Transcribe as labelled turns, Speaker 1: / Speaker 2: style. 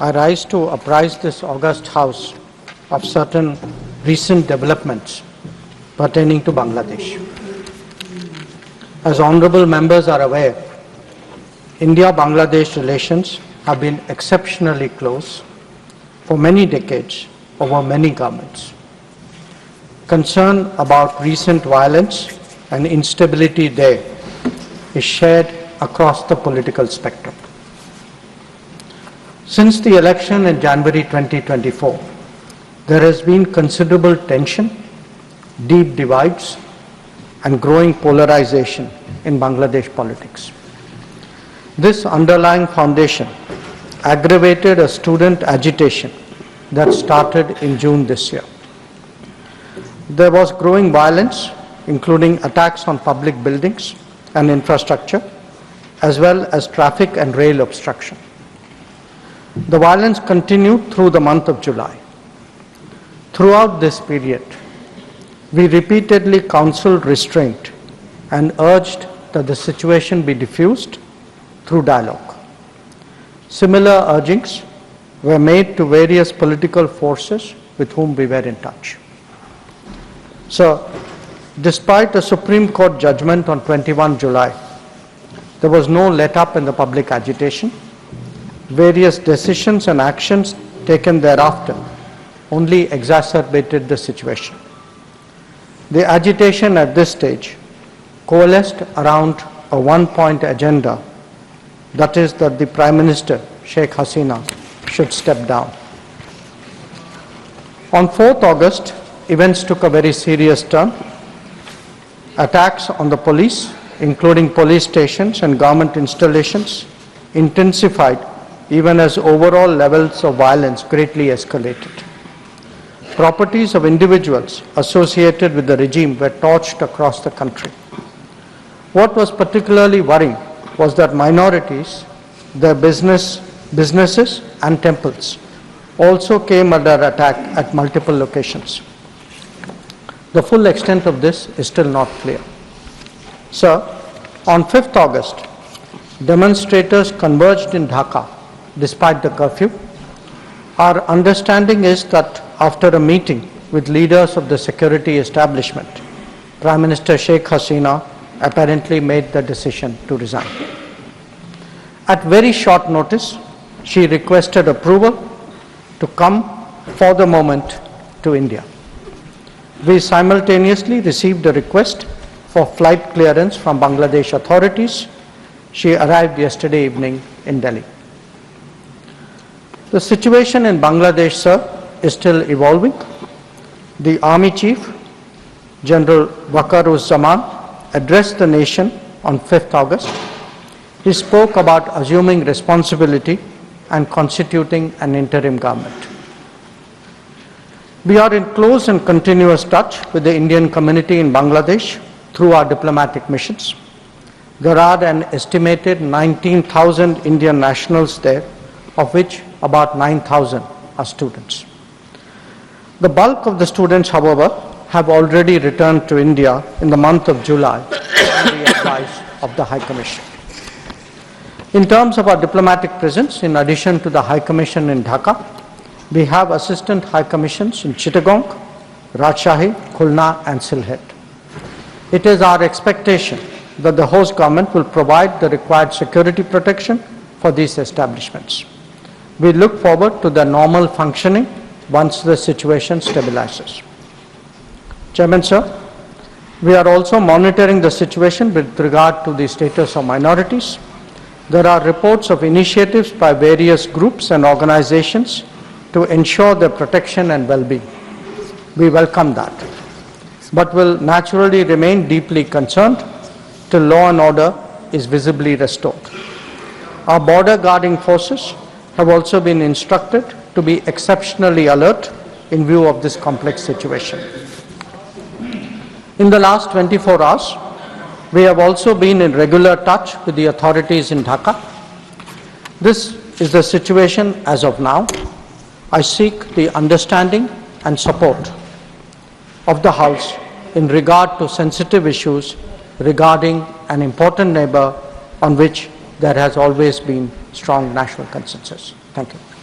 Speaker 1: I rise to apprise this august House of certain recent developments pertaining to Bangladesh. As honourable members are aware, India-Bangladesh relations have been exceptionally close for many decades over many governments. Concern about recent violence and instability there is shared across the political spectrum. Since the election in January 2024, there has been considerable tension, deep divides, and growing polarization in Bangladesh politics. This underlying foundation aggravated a student agitation that started in June this year. There was growing violence, including attacks on public buildings and infrastructure, as well as traffic and rail obstruction. The violence continued through the month of July. Throughout this period, we repeatedly counseled restraint and urged that the situation be diffused through dialogue. Similar urgings were made to various political forces with whom we were in touch. So, despite a Supreme Court judgment on 21 July, there was no let-up in the public agitation. Various decisions and actions taken thereafter only exacerbated the situation. The agitation at this stage coalesced around a one-point agenda, that is that the Prime Minister, Sheikh Hasina, should step down. On 4th August, events took a very serious turn. Attacks on the police, including police stations and government installations, intensified even as overall levels of violence greatly escalated. Properties of individuals associated with the regime were torched across the country. What was particularly worrying was that minorities, their businesses and temples also came under attack at multiple locations. The full extent of this is still not clear. Sir, on 5th August, demonstrators converged in Dhaka despite the curfew. Our understanding is that after a meeting with leaders of the security establishment, Prime Minister Sheikh Hasina apparently made the decision to resign. At very short notice, she requested approval to come for the moment to India. We simultaneously received a request for flight clearance from Bangladesh authorities. She arrived yesterday evening in Delhi. The situation in Bangladesh, sir, is still evolving. The Army Chief, General Waqar-uz-Zaman, addressed the nation on 5th August. He spoke about assuming responsibility and constituting an interim government. We are in close and continuous touch with the Indian community in Bangladesh through our diplomatic missions. There are an estimated 19,000 Indian nationals there, of which about 9,000 are students. The bulk of the students, however, have already returned to India in the month of July on the advice of the High Commission. In terms of our diplomatic presence, in addition to the High Commission in Dhaka, we have Assistant High Commissions in Chittagong, Rajshahi, Khulna and Sylhet. It is our expectation that the host government will provide the required security protection for these establishments. We look forward to their normal functioning once the situation stabilizes. Chairman, sir, we are also monitoring the situation with regard to the status of minorities. There are reports of initiatives by various groups and organizations to ensure their protection and well-being. We welcome that, but will naturally remain deeply concerned till law and order is visibly restored. Our border guarding forces have also been instructed to be exceptionally alert in view of this complex situation. In the last 24 hours, we have also been in regular touch with the authorities in Dhaka. This is the situation as of now. I seek the understanding and support of the House in regard to sensitive issues regarding an important neighbor on which there has always been strong national consensus. Thank you.